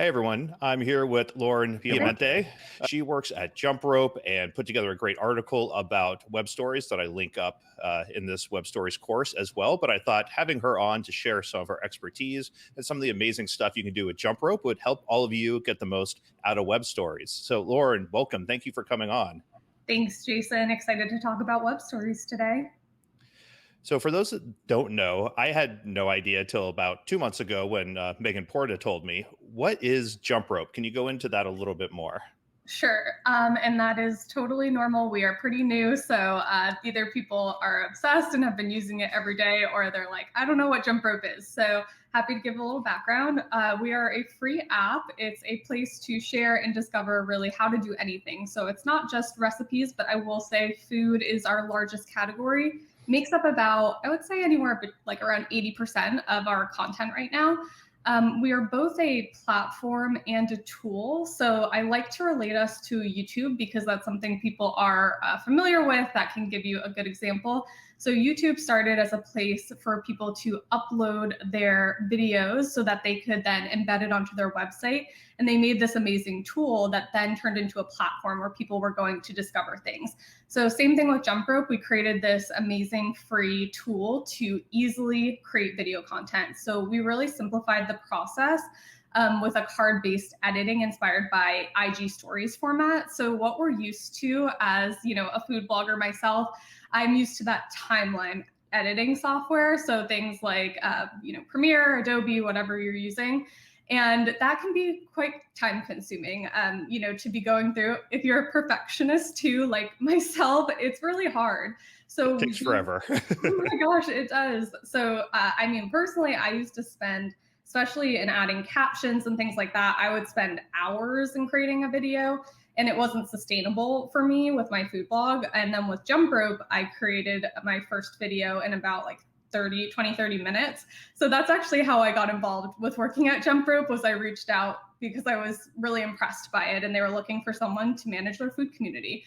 Hey everyone, I'm here with Lauryn Piemonte. She works at Jumprope and put together a great article about web stories that I link up in this web stories course as well. But I thought having her on to share some of her expertise and some of the amazing stuff you can do with Jumprope would help all of you get the most out of web stories. So Lauryn, welcome. Thank you for coming on. Thanks, Jason. Excited to talk about web stories today. So for those that don't know, I had no idea till about 2 months ago when Megan Porta told me. What is Jumprope? Can you go into that a little bit more? Sure. And that is totally normal. We are pretty new. So either people are obsessed and have been using it every day, or they're like, I don't know what Jumprope is. So happy to give a little background. We are a free app. It's a place to share and discover really how to do anything. So it's not just recipes, but I will say food is our largest category. Makes up about, I would say anywhere but like around 80% of our content right now. We are both a platform and a tool. So I like to relate us to YouTube because that's something people are familiar with that can give you a good example. So YouTube started as a place for people to upload their videos so that they could then embed it onto their website. And they made this amazing tool that then turned into a platform where people were going to discover things. So same thing with Jumprope, we created this amazing free tool to easily create video content. So we really simplified the process with a card-based editing inspired by IG stories format. So what we're used to as, a food blogger myself, I'm used to that timeline editing software. So things like, Premiere, Adobe, whatever you're using. And that can be quite time consuming, to be going through. If you're a perfectionist too, like myself, it's really hard. So It takes forever. oh my gosh, it does. So, personally, I used to spend, especially in adding captions and things like that, I would spend hours in creating a video and it wasn't sustainable for me with my food blog. And then with Jumprope, I created my first video in about like 30 minutes. So that's actually how I got involved with working at Jumprope. Was I reached out because I was really impressed by it and they were looking for someone to manage their food community.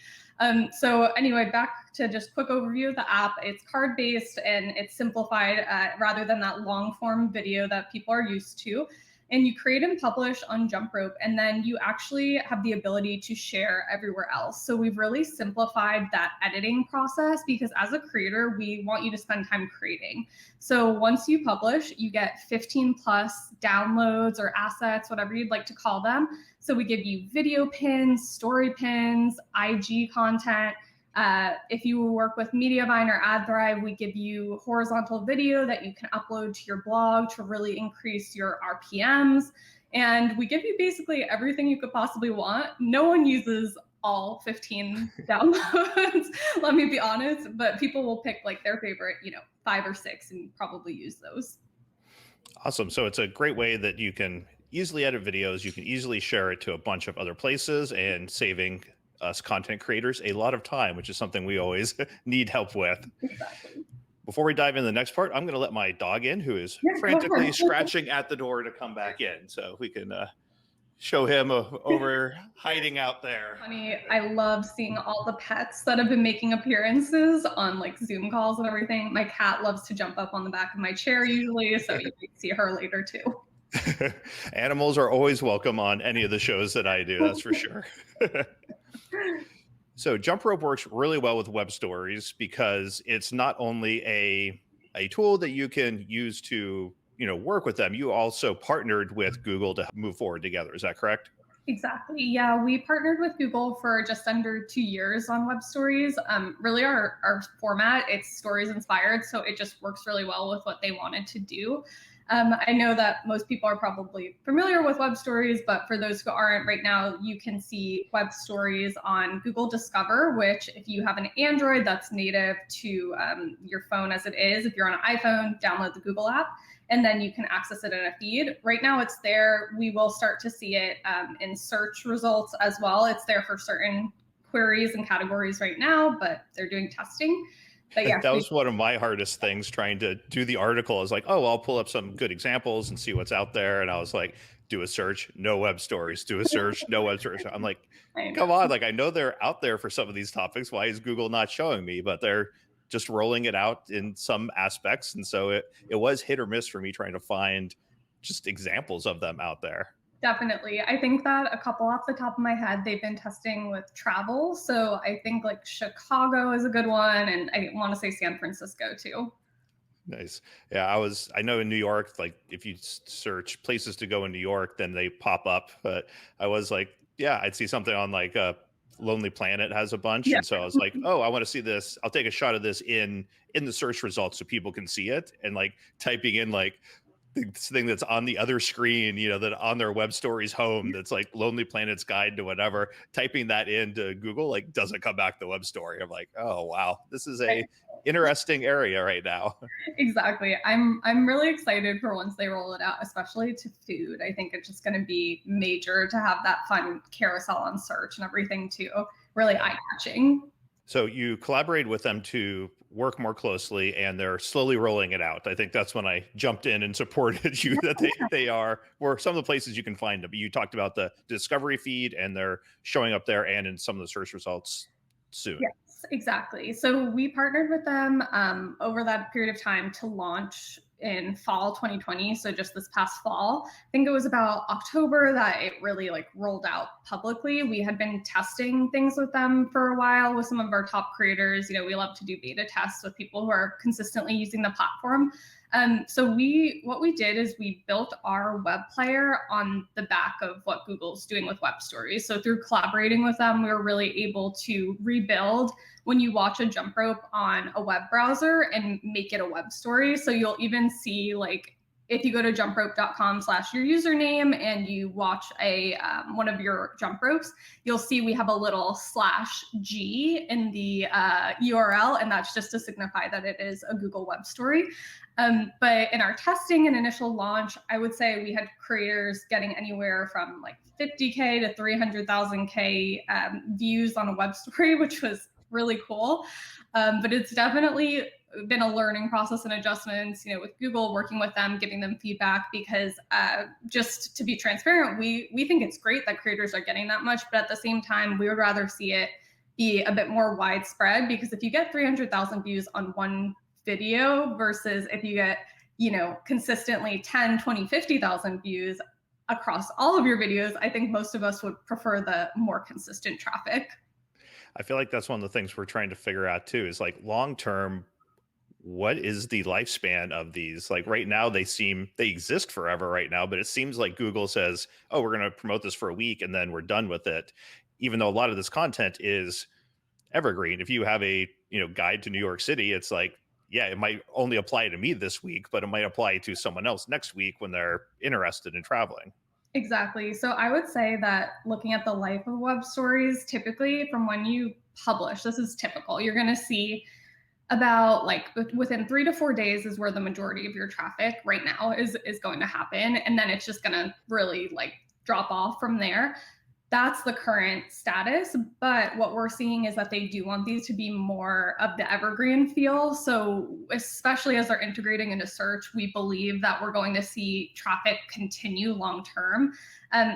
So anyway, back to just quick overview of the app. It's card-based and it's simplified rather than that long form video that people are used to. And you create and publish on Jumprope, and then you actually have the ability to share everywhere else. So we've really simplified that editing process because as a creator, we want you to spend time creating. So once you publish, you get 15 plus downloads or assets, whatever you'd like to call them. So we give you video pins, story pins, IG content. If you work with Mediavine or AdThrive, we give you horizontal video that you can upload to your blog to really increase your RPMs. And we give you basically everything you could possibly want. No one uses all 15 downloads, let me be honest, but people will pick like their favorite, 5 or 6 and probably use those. Awesome. So it's a great way that you can easily edit videos. You can easily share it to a bunch of other places and saving us content creators a lot of time, which is something we always need help with. Exactly. Before we dive into the next part, I'm going to let my dog in, who is frantically scratching at the door to come back in. So we can show him over hiding out there. Funny, I love seeing all the pets that have been making appearances on like Zoom calls and everything. My cat loves to jump up on the back of my chair usually, so you can see her later too. Animals are always welcome on any of the shows that I do, that's for sure. So Jumprope works really well with web stories because it's not only a tool that you can use to, work with them. You also partnered with Google to move forward together. Is that correct? Exactly. Yeah, we partnered with Google for just under 2 years on web stories. Really our format, it's stories inspired, so it just works really well with what they wanted to do. I know that most people are probably familiar with web stories, but for those who aren't right now, you can see web stories on Google Discover, which if you have an Android, that's native to your phone as it is. If you're on an iPhone, download the Google app, and then you can access it in a feed. Right now it's there. We will start to see it in search results as well. It's there for certain queries and categories right now, but they're doing testing. But yeah, that was one of my hardest things trying to do the article. I was like, oh, well, I'll pull up some good examples and see what's out there. And I was like, do a search, no web stories, do a search, no web search. I'm like, come on. Like, I know they're out there for some of these topics. Why is Google not showing me? But they're just rolling it out in some aspects. And so it was hit or miss for me trying to find just examples of them out there. Definitely. I think that a couple off the top of my head, they've been testing with travel. So I think like Chicago is a good one. And I want to say San Francisco too. Nice. Yeah, I know in New York, like if you search places to go in New York, then they pop up. But I was like, yeah, I'd see something on like Lonely Planet has a bunch. Yeah. And so I was like, oh, I want to see this. I'll take a shot of this in the search results so people can see it. And like typing in like this thing that's on the other screen, that on their web stories home, that's like Lonely Planet's Guide to whatever, typing that into Google, like doesn't come back the web story. I'm like, oh wow, this is a interesting area right now. Exactly. I'm really excited for once they roll it out, especially to food. I think it's just going to be major to have that fun carousel on search and everything too. Really eye-catching. So you collaborated with them to work more closely, and they're slowly rolling it out. I think that's when I jumped in and supported you that they are, or some of the places you can find them. You talked about the discovery feed, and they're showing up there and in some of the search results soon. Yes, exactly. So we partnered with them over that period of time to launch in fall 2020. So just this past fall, I think it was about October that it really like rolled out publicly. We had been testing things with them for a while with some of our top creators. We love to do beta tests with people who are consistently using the platform. So what we did is we built our web player on the back of what Google's doing with web stories. So through collaborating with them, we were really able to rebuild when you watch a Jumprope on a web browser and make it a web story. So you'll even see like if you go to jumprope.com/your username and you watch one of your jump ropes, you'll see we have a little /G in the URL, and that's just to signify that it is a Google web story. But in our testing and initial launch, I would say we had creators getting anywhere from like 50K to 300,000K views on a web story, which was really cool. But it's definitely been a learning process and adjustments, with Google, working with them, giving them feedback, because just to be transparent, we think it's great that creators are getting that much, but at the same time, we would rather see it be a bit more widespread, because if you get 300,000 views on one video versus if you get, consistently 10, 20, 50,000 views across all of your videos, I think most of us would prefer the more consistent traffic. I feel like that's one of the things we're trying to figure out too, is like long term, what is the lifespan of these? Like right now, they exist forever right now, but it seems like Google says, oh, we're going to promote this for a week and then we're done with it. Even though a lot of this content is evergreen. If you have a, guide to New York City, it's like, yeah, it might only apply to me this week, but it might apply to someone else next week when they're interested in traveling. Exactly. So I would say that looking at the life of web stories, typically from when you publish, this is typical, you're going to see about like within 3 to 4 days is where the majority of your traffic right now is going to happen. And then it's just going to really like drop off from there. That's the current status. But what we're seeing is that they do want these to be more of the evergreen feel. So especially as they're integrating into search, we believe that we're going to see traffic continue long term.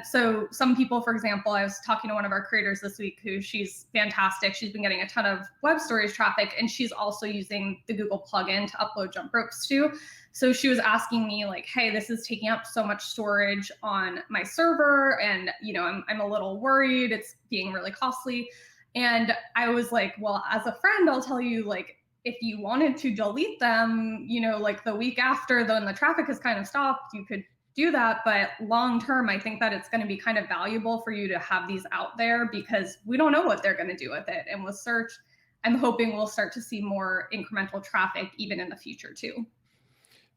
So some people, for example, I was talking to one of our creators this week who she's fantastic. She's been getting a ton of web stories traffic, and she's also using the Google plugin to upload jump ropes too. So she was asking me like, hey, this is taking up so much storage on my server, and I'm a little worried it's being really costly. And I was like, well, as a friend, I'll tell you, like, if you wanted to delete them, like the week after, then the traffic has kind of stopped, you could do that. But long term, I think that it's going to be kind of valuable for you to have these out there, because we don't know what they're going to do with it. And with search, I'm hoping we'll start to see more incremental traffic even in the future too.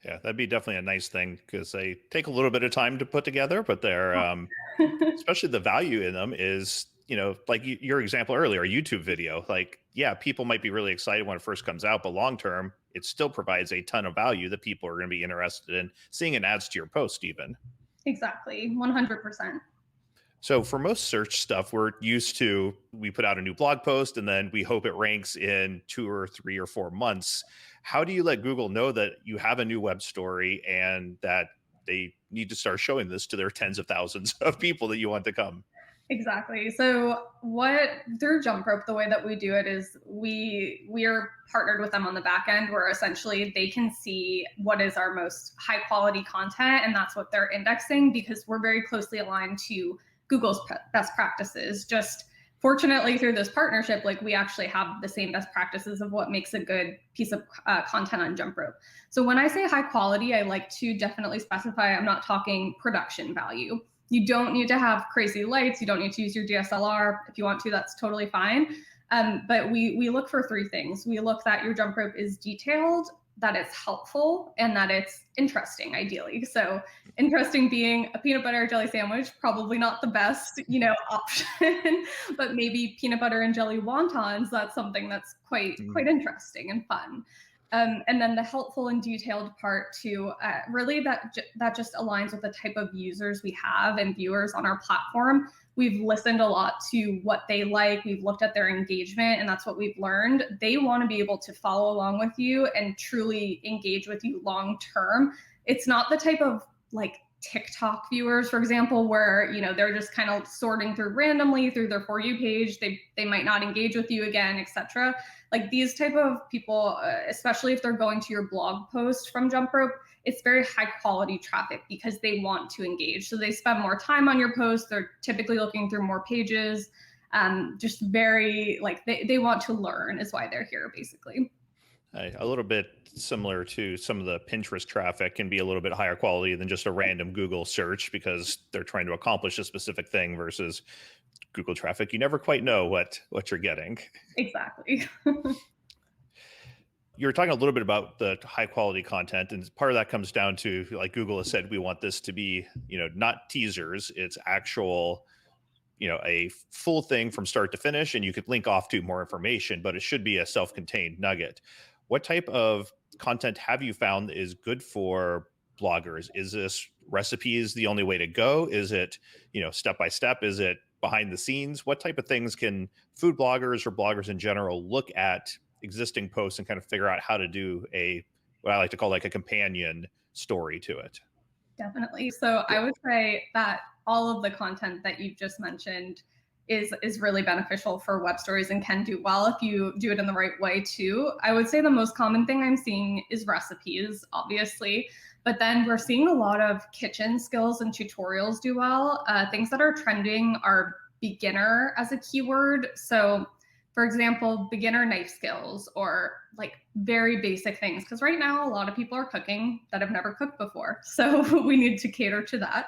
Yeah, that'd be definitely a nice thing, because they take a little bit of time to put together, but they're especially the value in them is, like your example earlier, a YouTube video. Like, yeah, people might be really excited when it first comes out, but long term, it still provides a ton of value that people are going to be interested in seeing, and adds to your post even. Exactly, 100%. So for most search stuff, we're used to, we put out a new blog post and then we hope it ranks in 2 or 3 or 4 months. How do you let Google know that you have a new web story and that they need to start showing this to their tens of thousands of people that you want to come? Exactly. So what through Jumprope, the way that we do it is we are partnered with them on the back end where essentially they can see what is our most high quality content and that's what they're indexing because we're very closely aligned to Google's best practices. Just fortunately through this partnership, like we actually have the same best practices of what makes a good piece of content on Jumprope. So when I say high quality, I like to definitely specify I'm not talking production value. You don't need to have crazy lights. You don't need to use your DSLR. If you want to, that's totally fine. But we look for three things. We look that your Jumprope is detailed, that it's helpful, and that it's interesting, ideally. So interesting being a peanut butter jelly sandwich, probably not the best, option, but maybe peanut butter and jelly wontons, that's something that's quite interesting and fun. And then the helpful and detailed part too, really that just aligns with the type of users we have and viewers on our platform. We've listened a lot to what they like. We've looked at their engagement, and that's what we've learned. They want to be able to follow along with you and truly engage with you long term. It's not the type of like TikTok viewers, for example, where they're just kind of sorting through randomly through their For You page. They might not engage with you again, etc. Like these type of people, especially if they're going to your blog post from Jumprope, it's very high quality traffic because they want to engage. So they spend more time on your post. They're typically looking through more pages. Just very like they want to learn is why they're here basically. A little bit similar to some of the Pinterest traffic can be a little bit higher quality than just a random Google search because they're trying to accomplish a specific thing versus Google traffic. You never quite know what you're getting. Exactly. You were talking a little bit about the high quality content, and part of that comes down to, like Google has said, we want this to be, not teasers, it's actual, a full thing from start to finish, and you could link off to more information, but it should be a self-contained nugget. What type of content have you found is good for bloggers? Is this recipes the only way to go? Is it, step by step? Is it behind the scenes? What type of things can food bloggers or bloggers in general look at existing posts and kind of figure out how to do what I like to call like a companion story to it? Definitely. So I would say that all of the content that you've just mentioned is really beneficial for web stories and can do well if you do it in the right way too. I would say the most common thing I'm seeing is recipes, obviously, but then we're seeing a lot of kitchen skills and tutorials do well. Things that are trending are beginner as a keyword. So for example, beginner knife skills or like very basic things. Because right now, a lot of people are cooking that have never cooked before. So we need to cater to that.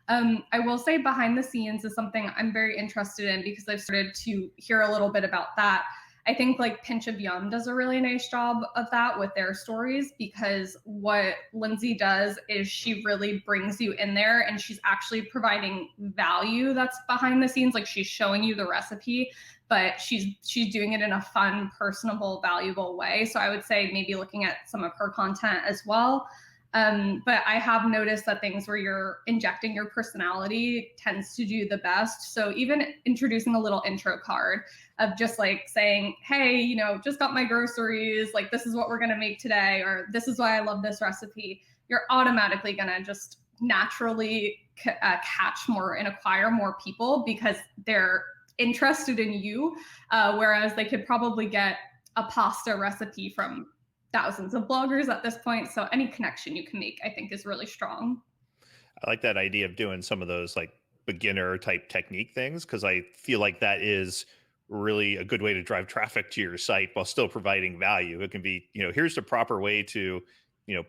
I will say behind the scenes is something I'm very interested in because I've started to hear a little bit about that. I think like Pinch of Yum does a really nice job of that with their stories because what Lindsay does is she really brings you in there and she's actually providing value that's behind the scenes. Like she's showing you the recipe, but she's doing it in a fun, personable, valuable way. So I would say maybe looking at some of her content as well. But I have noticed that things where you're injecting your personality tends to do the best. So even introducing a little intro card of just like saying, hey, just got my groceries, like this is what we're gonna make today, or this is why I love this recipe, you're automatically gonna just naturally catch more and acquire more people because they're interested in you, whereas they could probably get a pasta recipe from thousands of bloggers at this point. So any connection you can make, I think, is really strong. I like that idea of doing some of those like beginner type technique things because I feel like that is really a good way to drive traffic to your site while still providing value. It can be, here's the proper way to,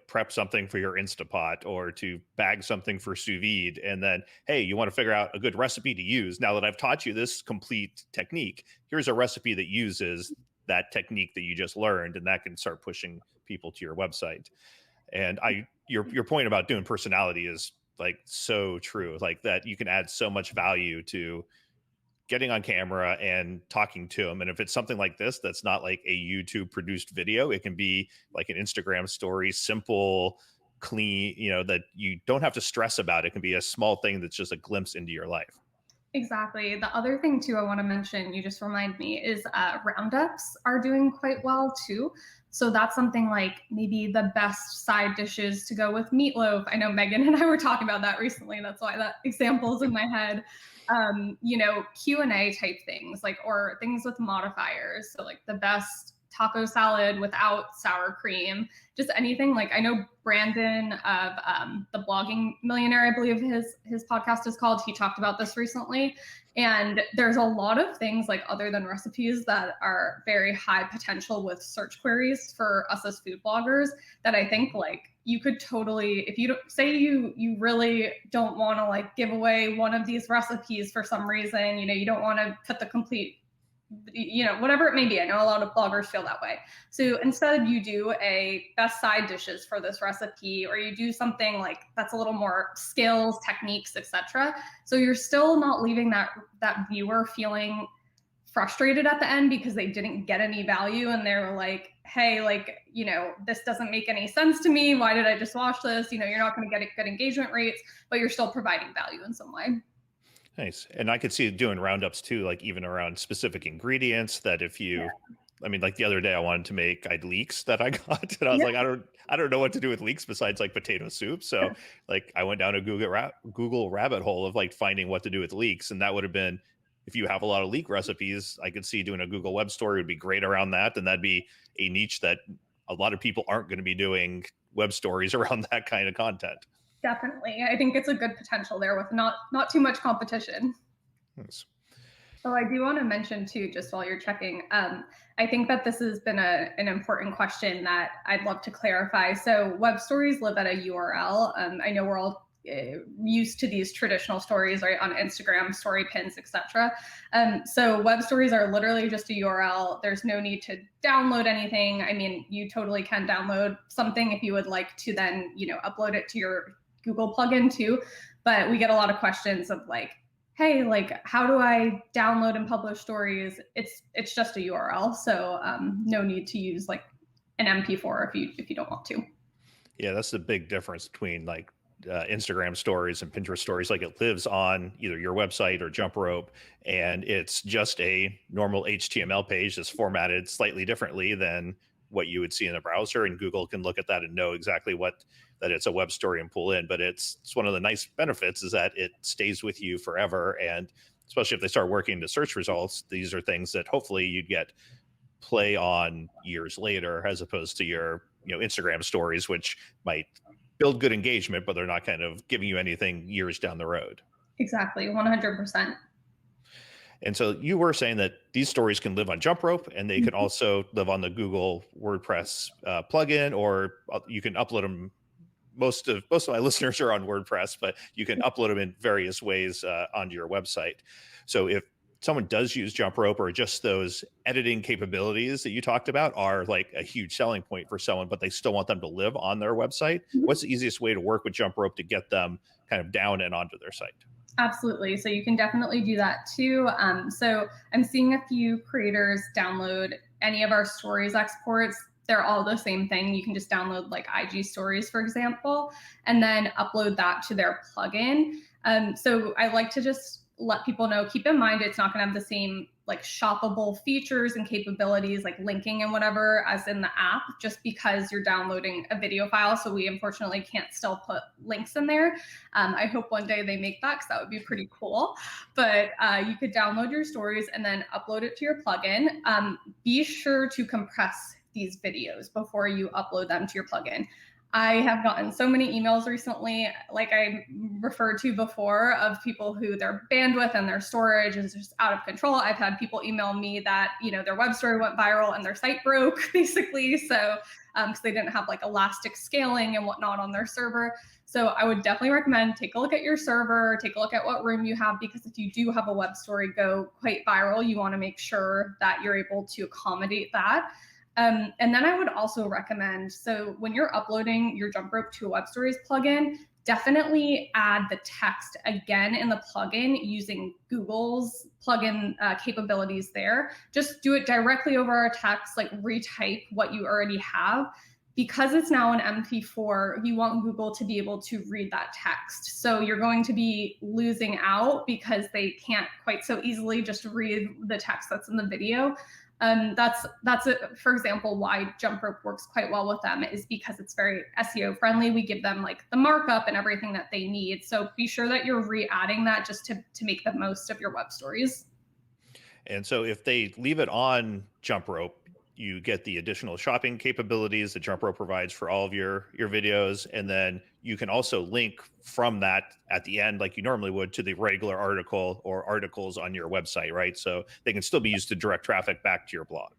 prep something for your Instapot or to bag something for sous vide. And then, hey, you want to figure out a good recipe to use. Now that I've taught you this complete technique, here's a recipe that uses that technique that you just learned, and that can start pushing people to your website. And your point about doing personality is like so true, like that you can add so much value to getting on camera and talking to them. And if it's something like this that's not like a YouTube produced video, it can be like an Instagram story, simple, clean, that you don't have to stress about. It can be a small thing that's just a glimpse into your life. Exactly. The other thing too I want to mention, you just remind me, is roundups are doing quite well too. So that's something like maybe the best side dishes to go with meatloaf. I know Megan and I were talking about that recently. That's why that example is in my head. Q&A type things, like, or things with modifiers. So like the best taco salad without sour cream, just anything. Like I know Brandon of the Blogging Millionaire, I believe his podcast is called. He talked about this recently. And there's a lot of things like other than recipes that are very high potential with search queries for us as food bloggers that I think like you could totally, if you don't say you really don't want to like give away one of these recipes for some reason, you don't want to put the complete, whatever it may be. I know a lot of bloggers feel that way. So instead you do a best side dishes for this recipe, or you do something like that's a little more skills, techniques, etc. So you're still not leaving that viewer feeling frustrated at the end because they didn't get any value and they're like, hey, like, this doesn't make any sense to me. Why did I just watch this? You're not going to get good engagement rates, but you're still providing value in some way. Nice. And I could see doing roundups too, like even around specific ingredients that if you, I mean, like the other day I wanted to make leeks that I got and I was like, I don't know what to do with leeks besides like potato soup. So like I went down a Google rabbit hole of like finding what to do with leeks. And that would have been, if you have a lot of leek recipes, I could see doing a Google web story would be great around that. And that'd be a niche that a lot of people aren't going to be doing web stories around that kind of content. Definitely. I think it's a good potential there with not too much competition. Nice. Oh, I do want to mention too, just while you're checking, I think that this has been an important question that I'd love to clarify. So web stories live at a URL. I know we're all used to these traditional stories, right, on Instagram, story pins, etc. So web stories are literally just a URL. There's no need to download anything. I mean, you totally can download something if you would like to then, upload it to your Google plugin too. But we get a lot of questions of like, hey, like, how do I download and publish stories? It's just a URL. So no need to use like an MP4 if you don't want to. Yeah, that's the big difference between like Instagram stories and Pinterest stories. Like it lives on either your website or Jumprope, and it's just a normal HTML page that's formatted slightly differently than what you would see in a browser, and Google can look at that and know exactly that it's a web story and pull in. But it's one of the nice benefits is that it stays with you forever, and especially if they start working into search results, these are things that hopefully you'd get play on years later, as opposed to your Instagram stories, which might build good engagement, but they're not kind of giving you anything years down the road. Exactly, 100%. And so you were saying that these stories can live on Jumprope, and they can also live on the Google WordPress plugin, or you can upload them. Most of my listeners are on WordPress, but you can upload them in various ways onto your website. So if someone does use Jumprope, or just those editing capabilities that you talked about are like a huge selling point for someone, but they still want them to live on their website, what's the easiest way to work with Jumprope to get them kind of down and onto their site? Absolutely. So you can definitely do that too. So I'm seeing a few creators download any of our stories exports. They're all the same thing. You can just download like IG stories, for example, and then upload that to their plugin. So I like to just let people know, keep in mind, it's not going to have the same like shoppable features and capabilities like linking and whatever as in the app, just because you're downloading a video file. So we unfortunately can't still put links in there. I hope one day they make that, because that would be pretty cool. But you could download your stories and then upload it to your plugin. Be sure to compress these videos before you upload them to your plugin. I have gotten so many emails recently, like I referred to before, of people who their bandwidth and their storage is just out of control. I've had people email me that, their web story went viral and their site broke, basically. So, because they didn't have like elastic scaling and whatnot on their server. So I would definitely recommend take a look at your server, take a look at what room you have, because if you do have a web story go quite viral, you want to make sure that you're able to accommodate that. And then I would also recommend, so when you're uploading your Jumprope to a web stories plugin, definitely add the text again in the plugin using Google's plugin capabilities there. Just do it directly over our text, like retype what you already have. Because it's now an MP4, you want Google to be able to read that text. So you're going to be losing out because they can't quite so easily just read the text that's in the video. That's for example, why Jumprope works quite well with them, is because it's very SEO friendly. We give them like the markup and everything that they need. So be sure that you're re-adding that just to make the most of your web stories. And so if they leave it on Jumprope, you get the additional shopping capabilities that Jumprope provides for all of your videos. And then you can also link from that at the end, like you normally would, to the regular article or articles on your website, right? So they can still be used to direct traffic back to your blog.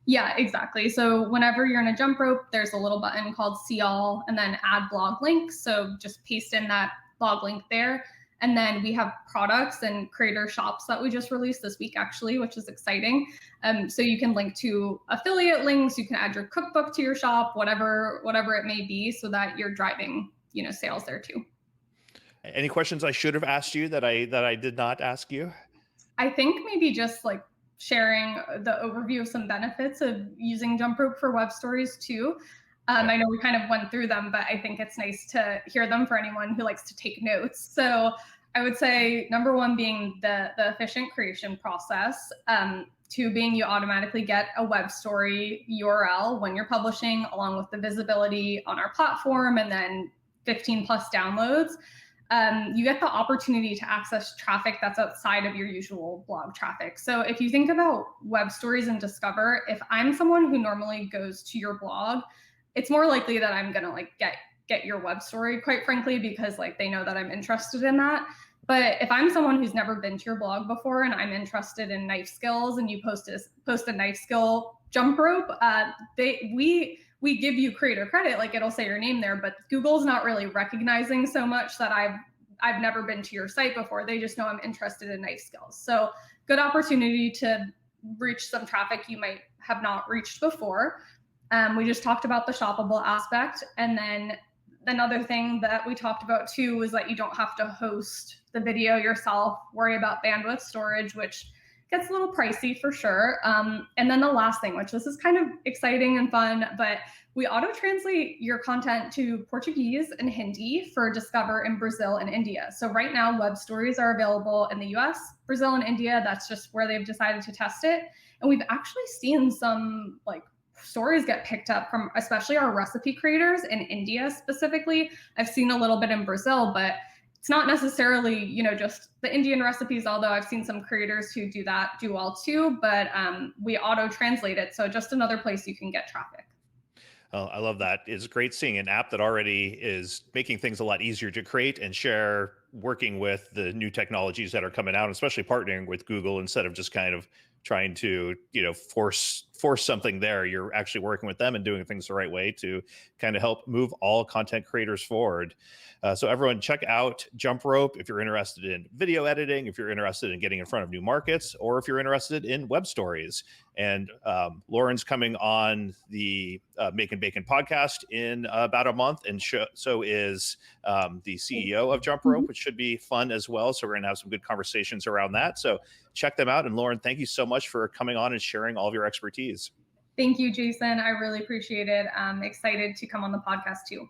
Yeah, exactly. So whenever you're in a Jumprope, there's a little button called See All and then Add Blog Link. So just paste in that blog link there. And then we have products and creator shops that we just released this week, actually, which is exciting. So you can link to affiliate links. You can add your cookbook to your shop, whatever it may be, so that you're driving, sales there too. Any questions I should have asked you that I did not ask you? I think maybe just like sharing the overview of some benefits of using Jumprope for web stories too. I know we kind of went through them, but I think it's nice to hear them for anyone who likes to take notes. So I would say number one being the efficient creation process. Two being you automatically get a web story URL when you're publishing, along with the visibility on our platform, and then 15 plus downloads. You get the opportunity to access traffic that's outside of your usual blog traffic. So if you think about web stories and Discover, if I'm someone who normally goes to your blog, it's more likely that I'm gonna like get your web story, quite frankly, because like they know that I'm interested in that. But if I'm someone who's never been to your blog before and I'm interested in knife skills, and you post a knife skill Jumprope, we give you creator credit, like it'll say your name there, but Google's not really recognizing so much that I've never been to your site before. They just know I'm interested in knife skills. So good opportunity to reach some traffic you might have not reached before. We just talked about the shoppable aspect. And then another thing that we talked about too was that you don't have to host the video yourself, worry about bandwidth storage, which gets a little pricey for sure. And then the last thing, which this is kind of exciting and fun, but we auto-translate your content to Portuguese and Hindi for Discover in Brazil and India. So right now, web stories are available in the US, Brazil, and India. That's just where they've decided to test it. And we've actually seen some like stories get picked up from especially our recipe creators in India specifically. I've seen a little bit in Brazil, but it's not necessarily, just the Indian recipes, although I've seen some creators who do well too, but we auto-translate it. So just another place you can get traffic. Oh, I love that. It's great seeing an app that already is making things a lot easier to create and share, working with the new technologies that are coming out, especially partnering with Google instead of just kind of trying to, force something there. You're actually working with them and doing things the right way to kind of help move all content creators forward. So everyone check out Jumprope if you're interested in video editing, if you're interested in getting in front of new markets, or if you're interested in web stories. And Lauryn's coming on the Makin podcast in about a month, and so is the CEO of Jumprope, which should be fun as well. So we're going to have some good conversations around that. So check them out. And Lauryn, thank you so much for coming on and sharing all of your expertise. Thank you, Jason. I really appreciate it. I'm excited to come on the podcast too.